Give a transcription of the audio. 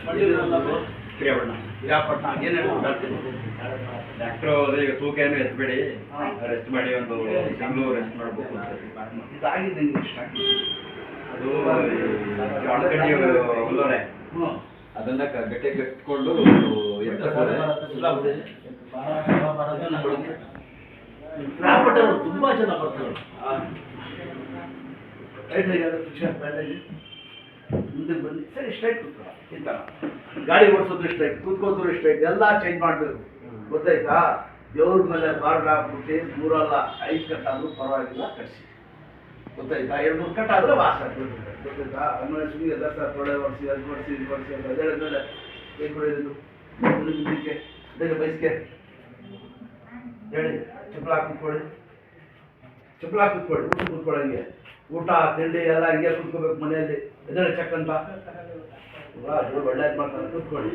ಶ್ರೀಯವಣ್ಣ ಪಿರಿಯಾಪಟ್ಟಣ ಏನು ಡಾಕ್ಟ್ರು ಅದೇ ಈಗ ತೂಕ ಏನು ಎತ್ತಬೇಡಿ, ರೆಸ್ಟ್ ಮಾಡಿ, ಒಂದು ತಿಂಗಳು ರೆಸ್ಟ್ ಮಾಡಬೇಕು ಅಂತ. ಇದಾಗಿದೆ ನಿಮ್ಗೆ ಇಷ್ಟ ಅದು ಅಣಕಡ್ಡಿ ಹುಲ್ಲೋರೆ, ಅದನ್ನ ಗಟ್ಟಿ ಕಟ್ಕೊಂಡು ಪಿರಿಯಾಪಟ್ಟಣ ತುಂಬಾ ಜನ ಬರ್ತಾರೆ. ಮುಂದೆ ಬನ್ನಿ ಸರಿ, ಸ್ಟ್ರೈಟ್ ಕೂತ್ಕೊಳ್ಳ. ಇಂತ ಗಾಡಿ ಓಡಿಸೋದು ಸ್ಟ್ರೈಟ್, ಕೂತ್ಕೋದ್ರು ಸ್ಟ್ರೈಟ್, ಎಲ್ಲ ಚೇಂಜ್ ಮಾಡಬೇಕು. ಗೊತ್ತಾಯ್ತಾ? ದೇವ್ರ ಮೇಲೆ ಬಾರ್ಡ್ ಹಾಕ್ಬಿಟ್ಟು 3 ಅಲ್ಲ 5 ಕಟ್ಟಾದ್ರೂ ಪರವಾಗಿಲ್ಲ, ಕಟ್ಸಿ. ಗೊತ್ತಾಯ್ತಾ? 2-3 ಕಟ್ಟಾದ್ರೆ ವಾಸ ಆಗ್ತದೆ. ಗೊತ್ತಾಯ್ತಾ? ಆಮೇಲೆ ಸುಮ್ಮನೆ ಎಲ್ಲ ಸರ್ ತೊಳೆ ಒರೆಸಿ, ಅದು ಒರೆಸಿ, ಇದು ಒರೆಸಿ ಅಂತ ಅದೇಳಿದ್ಮೇಲೆ ಏನು ಕೊಡೋದು ಮುಂದಕ್ಕೆ ಬೇಗ ಬಯಸ್ಕೆ ಹೇಳಿ. ಚಪ್ಪಲ ಹಾಕಿ ಕೂತ್ಕೊಳ್ಳಿ, ಚಪ್ಪಲ ಹಾಕಿ ಕೂತ್ಕೊಳ್ಳಿ, ಊಟ ಕೂತ್ಕೊಳ್ಳಂಗೆ. ಊಟ ತಿಂಡಿ ಎಲ್ಲ ಹಿಂಗೆ ಕೂತ್ಕೋಬೇಕು ಮನೆಯಲ್ಲಿ. ಎದ್ದೇಳಿ ಚೆಕ್ ಅಂತ ಒಳ್ಳೇದು ಮಾಡ್ತಾರೆ, ಕೂತ್ಕೊಳ್ಳಿ.